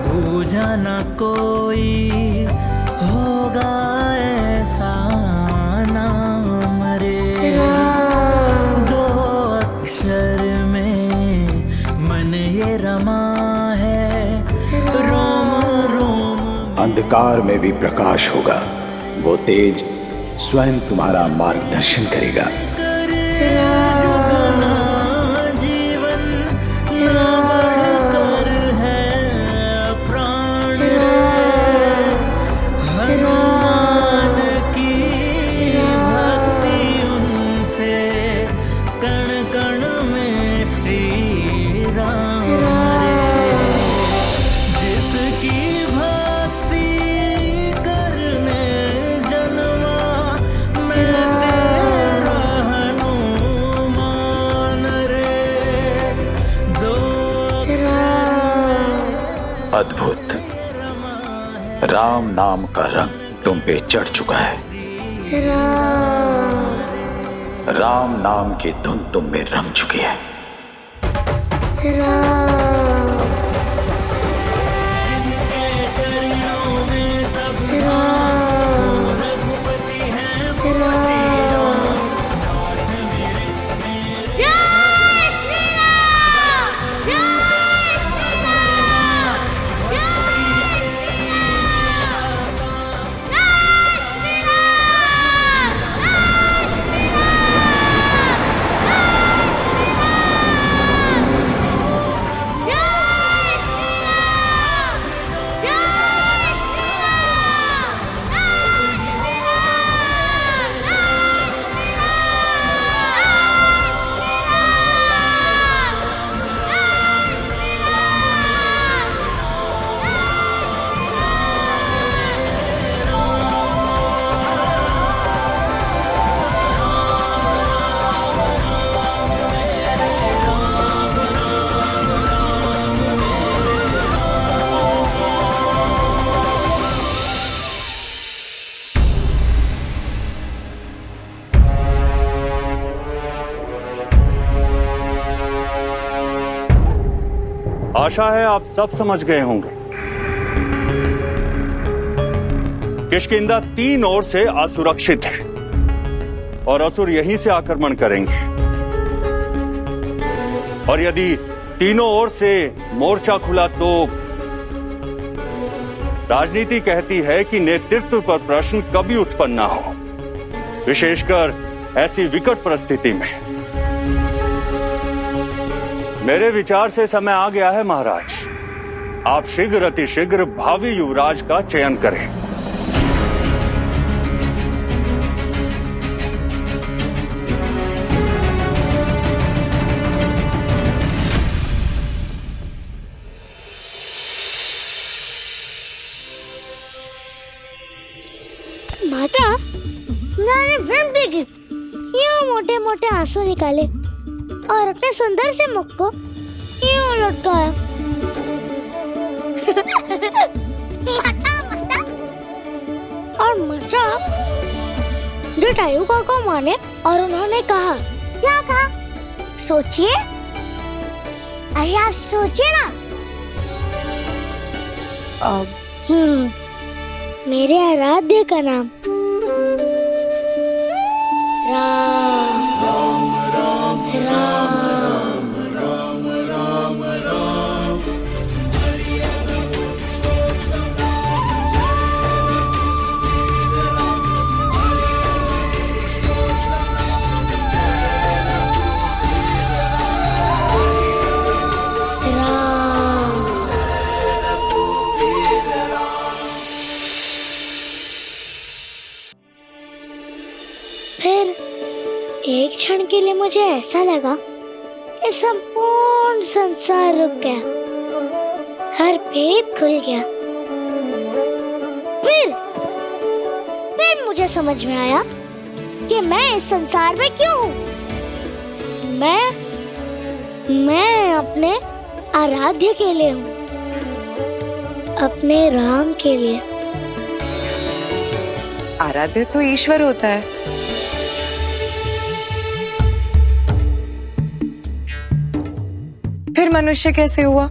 पूजा न कोई होगा ऐसा नाम रे, दो अक्षर में मन ये रमा है, रोम रोम। अंधकार में भी प्रकाश होगा, वो तेज स्वयं तुम्हारा मार्गदर्शन करेगा। अद्भुत, राम नाम का रंग तुम पे चढ़ चुका है। राम नाम की धुन तुम में रंग चुकी है। आशा है आप सब समझ गए होंगे। किष्किंधा तीन ओर से असुरक्षित है और असुर यहीं से आक्रमण करेंगे, और यदि तीनों ओर से मोर्चा खुला तो राजनीति कहती है कि नेतृत्व पर प्रश्न कभी उत्पन्न ना हो, विशेषकर ऐसी विकट परिस्थिति में। मेरे विचार से समय आ गया है महाराज, आप शीघ्र अतिशीघ्र भावी युवराज का चयन करें। माता, मैंने फिल्म देखी, यूं मोटे मोटे आंसू निकाले और अपने सुंदर से मुख को यूं लटकाया। और माता जटायु काका माने और उन्होंने कहा। क्या कहा? सोचिए, अरे आप सोचिए ना। मेरे आराध्य का नाम राम। फिर एक क्षण के लिए मुझे ऐसा लगा कि संपूर्ण संसार रुक गया, हर भेद खुल गया। फिर मुझे समझ में आया कि मैं इस संसार में क्यों हूँ। मैं अपने आराध्य के लिए हूँ। अपने राम के लिए। आराध्य तो ईश्वर होता है। फिर मनुष्य कैसे हुआ?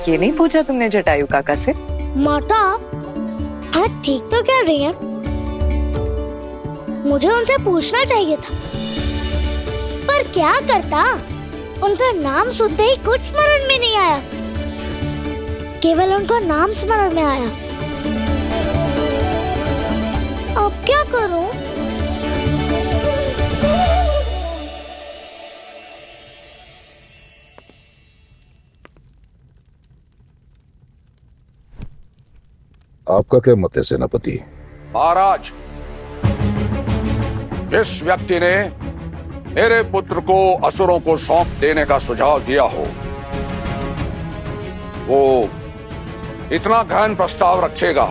ये नहीं पूछा तुमने जटायु काका से? माता, हाँ ठीक तो कह रही है, मुझे उनसे पूछना चाहिए था, पर क्या करता, उनका नाम सुनते ही कुछ स्मरण में नहीं आया, केवल उनका नाम स्मरण में आया। अब क्या करूं? आपका क्या मत है सेनापति? महाराज, जिस व्यक्ति ने मेरे पुत्र को असुरों को सौंप देने का सुझाव दिया हो, वो इतना गहन प्रस्ताव रखेगा,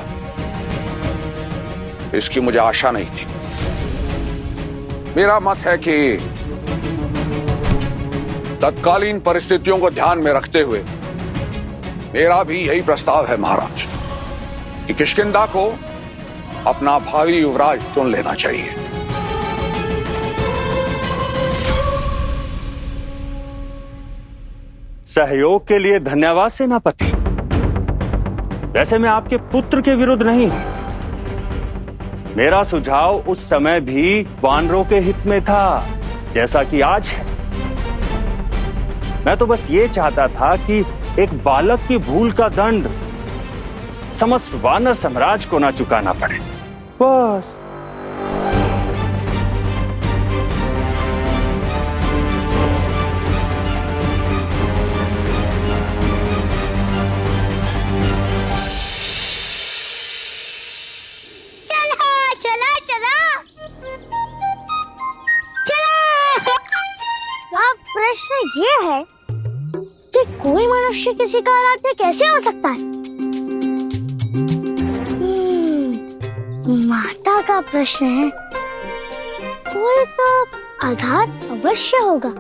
इसकी मुझे आशा नहीं थी। मेरा मत है कि तत्कालीन परिस्थितियों को ध्यान में रखते हुए मेरा भी यही प्रस्ताव है महाराज कि किष्किंधा को अपना भावी युवराज चुन लेना चाहिए। सहयोग के लिए धन्यवाद सेनापति। वैसे मैं आपके पुत्र के विरुद्ध नहीं हूं। मेरा सुझाव उस समय भी वानरों के हित में था, जैसा कि आज है। मैं तो बस ये चाहता था कि एक बालक की भूल का दंड समस्त वानर साम्राज्य को ना चुकाना पड़े, बस। प्रश्न ये है कि कोई मनुष्य किसी का आराध्य कैसे हो सकता है? माता का प्रश्न है, कोई तो आधार अवश्य होगा।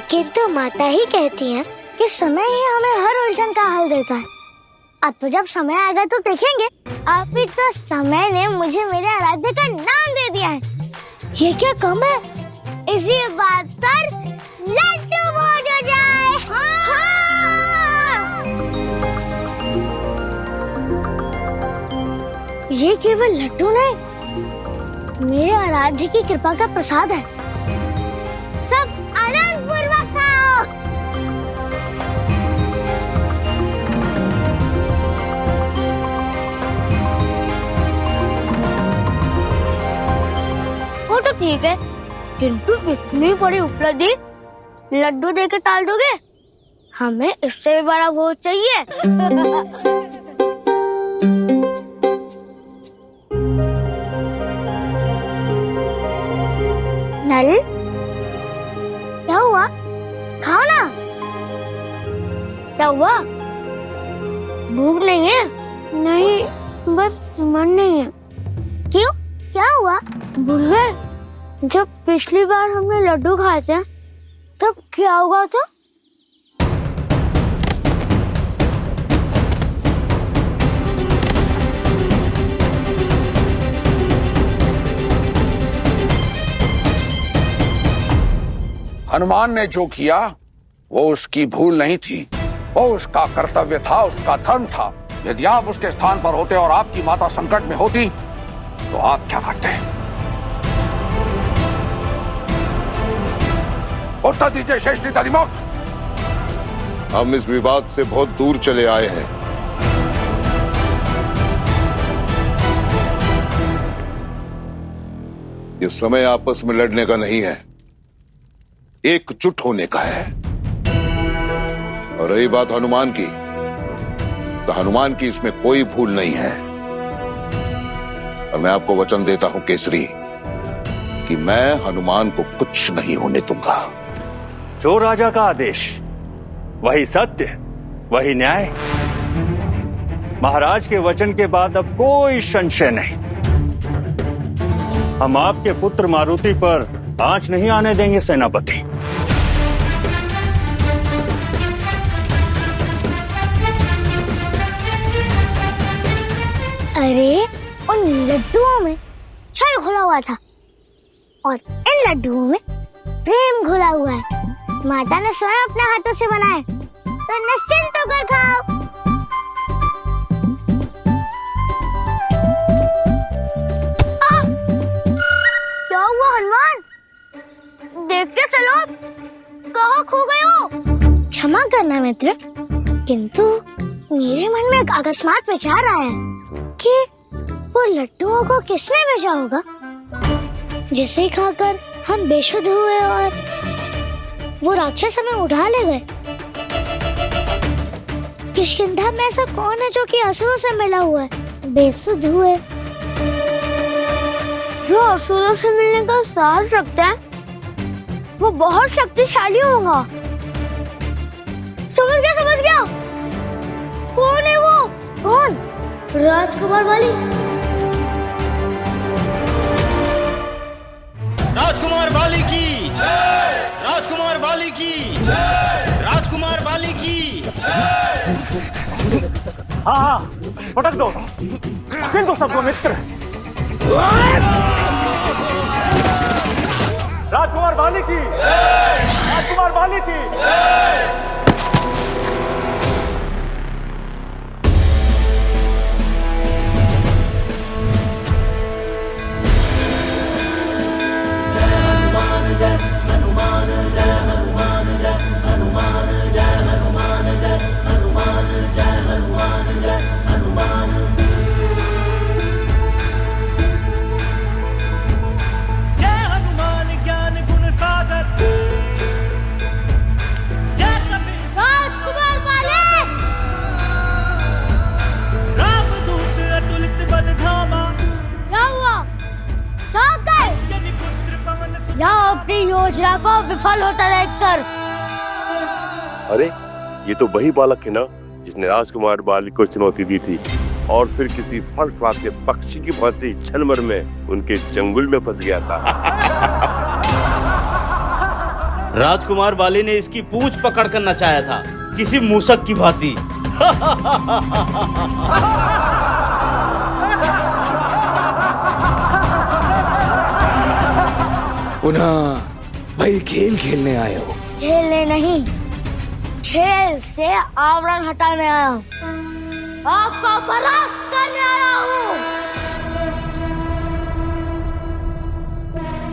किंतु माता ही कहती हैं कि समय ही हमें हर उलझन का हल देता है। अब तो जब समय आएगा तो देखेंगे। अभी तो समय ने मुझे मेरे आराध्य का नाम दे दिया है। ये क्या कम है? इसी बात पर लड्डू भोज हो जाए। हाँ। ये केवल लड्डू नहीं, मेरे आराध्य की कृपा का प्रसाद है। सब आनंद पूर्वक खाओ। वो तो ठीक है, किंतु इतनी बड़ी उपलब्धि लड्डू देके टाल दोगे? हमें इससे भी बड़ा भोज चाहिए। नल, क्या हुआ? खाओ ना। क्या हुआ? भूख नहीं है? नहीं, बस मन नहीं है। क्यों? क्या हुआ? भूल गए? जब पिछली बार हमने लड्डू खाए थे तब क्या हुआ था? हनुमान ने जो किया वो उसकी भूल नहीं थी, वो उसका कर्तव्य था, उसका धर्म था। यदि आप उसके स्थान पर होते और आपकी माता संकट में होती तो आप क्या करते? उत्तर दीजिए श्रेष्ठी दधिमुख। हम इस विवाद से बहुत दूर चले आए हैं। ये समय आपस में लड़ने का नहीं है, एकजुट होने का है। और रही बात हनुमान की, तो हनुमान की इसमें कोई भूल नहीं है। और मैं आपको वचन देता हूं केसरी कि मैं हनुमान को कुछ नहीं होने दूंगा। जो राजा का आदेश, वही सत्य, वही न्याय। महाराज के वचन के बाद अब कोई संशय नहीं। हम आपके पुत्र मारुति पर आंच नहीं आने देंगे सेनापति। अरे उन लड्डुओं में छल घुला हुआ था और इन लड्डुओं में प्रेम घुला हुआ है। माता ने स्वयं अपने हाथों से बनाए, तो निश्चिंत होकर खाओ। क्या हुआ हनुमान? देख के चलो, कहाँ खो गए हो? क्षमा करना मित्र, किंतु मेरे मन में एक अकस्मात विचार आया कि वो लड्डुओं को किसने भेजा होगा, जिसे खाकर हम बेशुद्ध हुए और वो राक्षस हमें उठा ले गए। किष्किंधा में ऐसा कौन है जो कि असुरों से मिला हुआ है, बेसुध हुए? जो असुरों से मिलने का साहस रखता है वो बहुत शक्तिशाली होगा। समझ गया। कौन है वो? कौन? राजकुमार वाली। राजकुमार बाली की, राजकुमार बाली की, राजकुमार बाली की। हाँ, पटक दो, फिर दो सबको मित्र। राजकुमार बाली की, राजकुमार बाली की। राजकुमार वाले! क्या हुआ? जाकर या अपनी योजना को विफल होता देखकर। अरे ये तो वही बालक है ना जिसने राजकुमार बाली को चुनौती दी थी और फिर किसी फल फलाते पक्षी की भांति छलमर में उनके चंगुल में फंस गया था। राजकुमार बाली ने इसकी पूंछ पकड़ कर नचाया था किसी मूसक की भांति। पुनः वही खेल खेलने आए हो? खेलने नहीं, खेल से आवरण हटाने आया हूँ, आपको परास्त करने आया हूँ।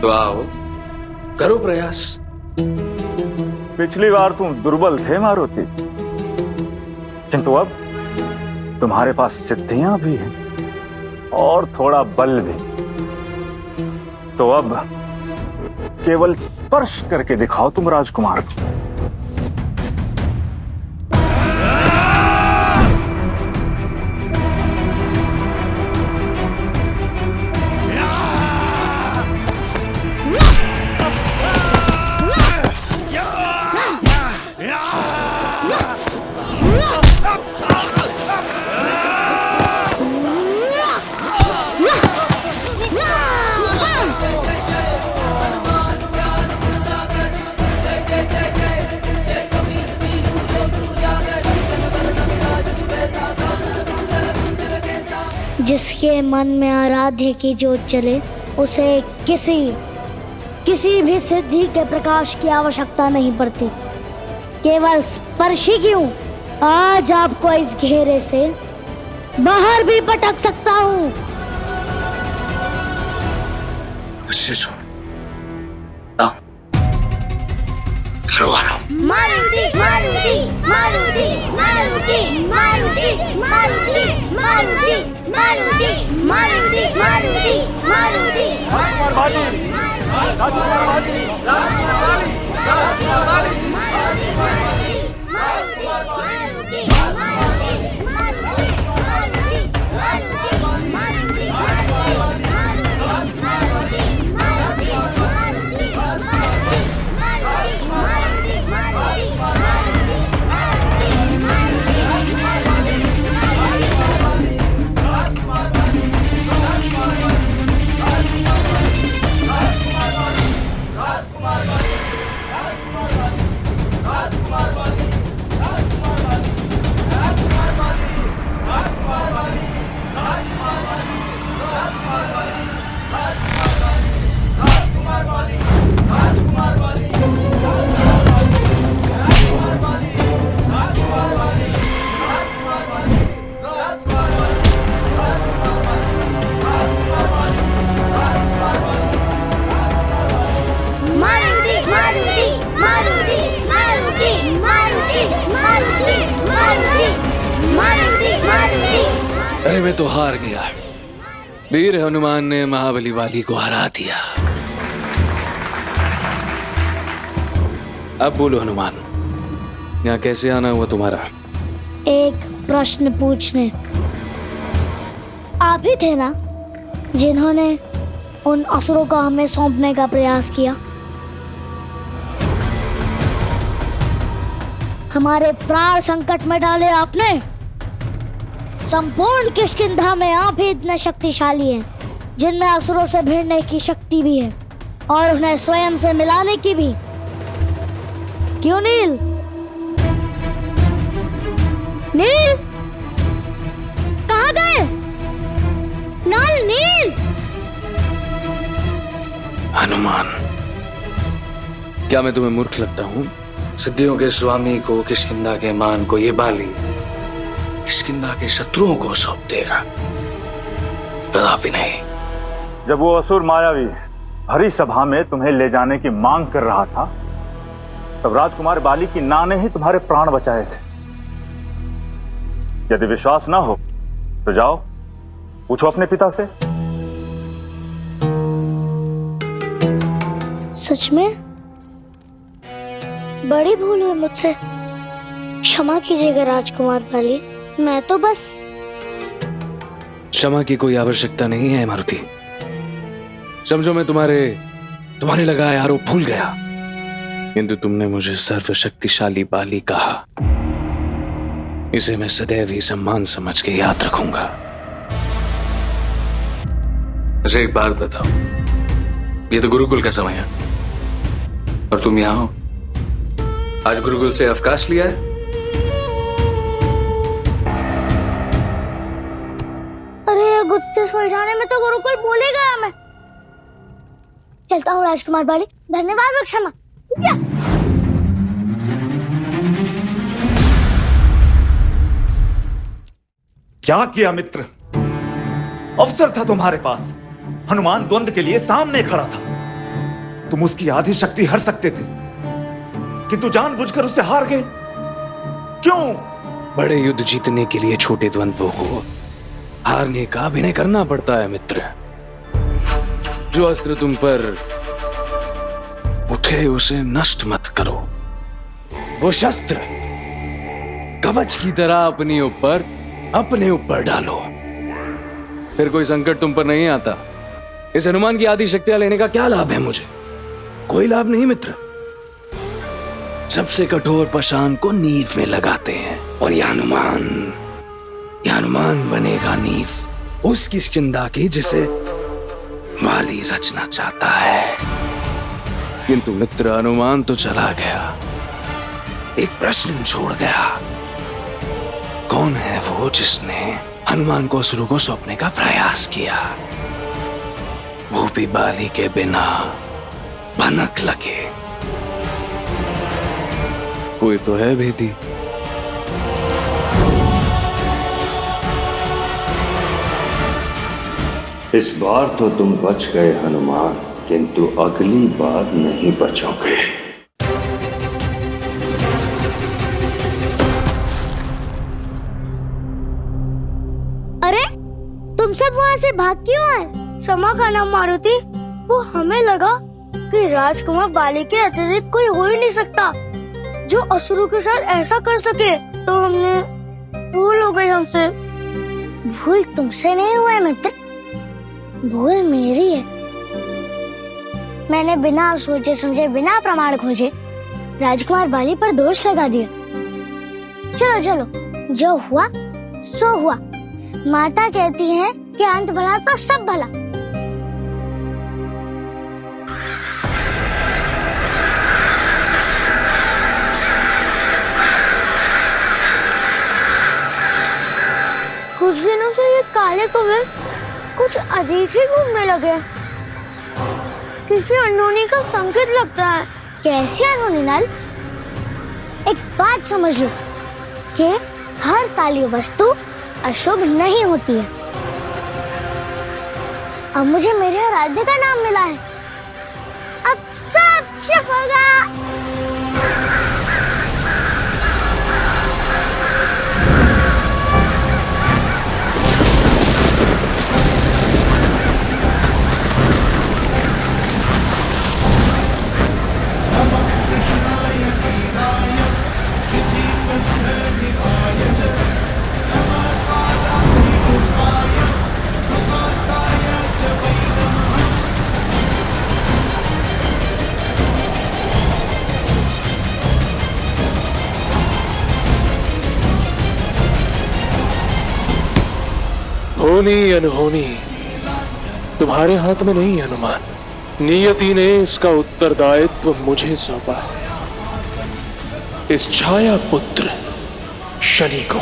तो आओ, करो प्रयास। पिछली बार तुम दुर्बल थे मारुति, किंतु अब तुम्हारे पास सिद्धियां भी हैं और थोड़ा बल भी। तो अब केवल स्पर्श करके दिखाओ तुम राजकुमार को। जिसके मन में आराध्य की जोत जले, उसे किसी भी सिद्धि के प्रकाश की आवश्यकता नहीं पड़ती। केवल स्पर्श ही क्यों, आज आपको इस घेरे से बाहर भी पटक सकता हूँ। मारुति मारुति मारुति मारुति मारुति मारुति मारुति मारुति मारुति मारुति मारुति राजकुमार अरे मैं तो हार गया। वीर हनुमान ने महाबली वाली को हरा दिया। अब बोलो हनुमान, यहाँ कैसे आना हुआ तुम्हारा? एक प्रश्न पूछने। आप ही थे ना जिन्होंने उन असुरों को हमें सौंपने का प्रयास किया? हमारे प्राण संकट में डाले आपने। संपूर्ण किष्किंधा में आप ही इतने शक्तिशाली हैं, जिनमें असुरों से भिड़ने की शक्ति भी है और उन्हें स्वयं से मिलाने की भी। क्यों नील? नील कहाँ गए? नील! हनुमान, क्या मैं तुम्हें मूर्ख लगता हूँ? सिद्धियों के स्वामी को, किष्किंधा के मान को ये बाली किष्किंधा के शत्रुओं को सौंप देगा? कदापि नहीं। जब वो असुर मायावी हरी सभा में तुम्हें ले जाने की मांग कर रहा था, तब राजकुमार बाली की नाव ने ही तुम्हारे प्राण बचाए थे। यदि विश्वास ना हो तो जाओ, पूछो अपने पिता से। सच में बड़ी भूल हुई मुझसे, क्षमा कीजिएगा राजकुमार बाली। मैं तो बस। क्षमा की कोई आवश्यकता नहीं है मारुति। समझो मैं तुम्हारे लगाए आरोप भूल गया, किंतु तुमने मुझे सर्वशक्तिशाली बाली कहा। इसे मैं सदैव ही सम्मान समझ के याद रखूंगा। मुझे एक बात बताओ, ये तो गुरुकुल का समय है और तुम यहां हो। आज गुरुकुल से अवकाश लिया है? अरे गुत्ते सुलझाने में तो गुरुकुल भूलेगा मैं। चलता हूँ राजकुमार बाली, धन्यवाद और क्षमा। क्या किया मित्र? अवसर था तुम्हारे पास। हनुमान द्वंद के लिए सामने खड़ा था। तुम उसकी आधी शक्ति हर सकते थे, किंतु जानबूझकर उससे हार गए। क्यों? बड़े युद्ध जीतने के लिए छोटे द्वंद्वों को हारने का अभिनय करना पड़ता है मित्र। जो अस्त्र तुम पर उठे उसे नष्ट मत करो। वो शस्त्र कवच की तरह अपने ऊपर डालो, फिर कोई संकट तुम पर नहीं आता। इस हनुमान की आदि शक्तियां लेने का क्या लाभ है मुझे? कोई लाभ नहीं मित्र। सबसे कठोर पाषाण को नींव में लगाते हैं और यह हनुमान बनेगा नींव उस किष्किंधा की जिसे वाली रचना चाहता है। किंतु मित्र, हनुमान तो चला गया, एक प्रश्न छोड़ गया। कौन है वो जिसने हनुमान को असुरों को सौंपने का प्रयास किया? वो भी बाली के बिना भनक लगे। कोई तो है भेदी। इस बार तो तुम बच गए हनुमान, किंतु अगली बार नहीं बचोगे। अरे तुम सब वहाँ से भाग क्यों आए? क्षमा करना मारुति, वो हमें लगा कि राजकुमार बाली के अतिरिक्त कोई हो ही नहीं सकता जो असुरों के साथ ऐसा कर सके, तो हमने भूल हो गई हमसे। भूल तुमसे नहीं हुआ है मित्र, भूल मेरी है। मैंने बिना सोचे समझे, बिना प्रमाण खोजे राजकुमार बाली पर दोष लगा दिया। चलो चलो, जो हुआ सो हुआ। माता कहती है कि अंत भला तो सब भला। कुछ दिनों से ये काले कौवे कुछ अजीब ही घूमने लगे। किसी अनहोनी का संकेत लगता है। कैसी अनहोनी नल? एक बात समझ लो कि हर काली वस्तु अशुभ नहीं होती है। अब मुझे मेरे आराध्य का नाम मिला है, अब सब शुभ होगा। होनी अनहोनी तुम्हारे हाथ में नहीं है हनुमान। नियति ने इसका उत्तरदायित्व मुझे सौंपा है, इस छाया पुत्र शनि को।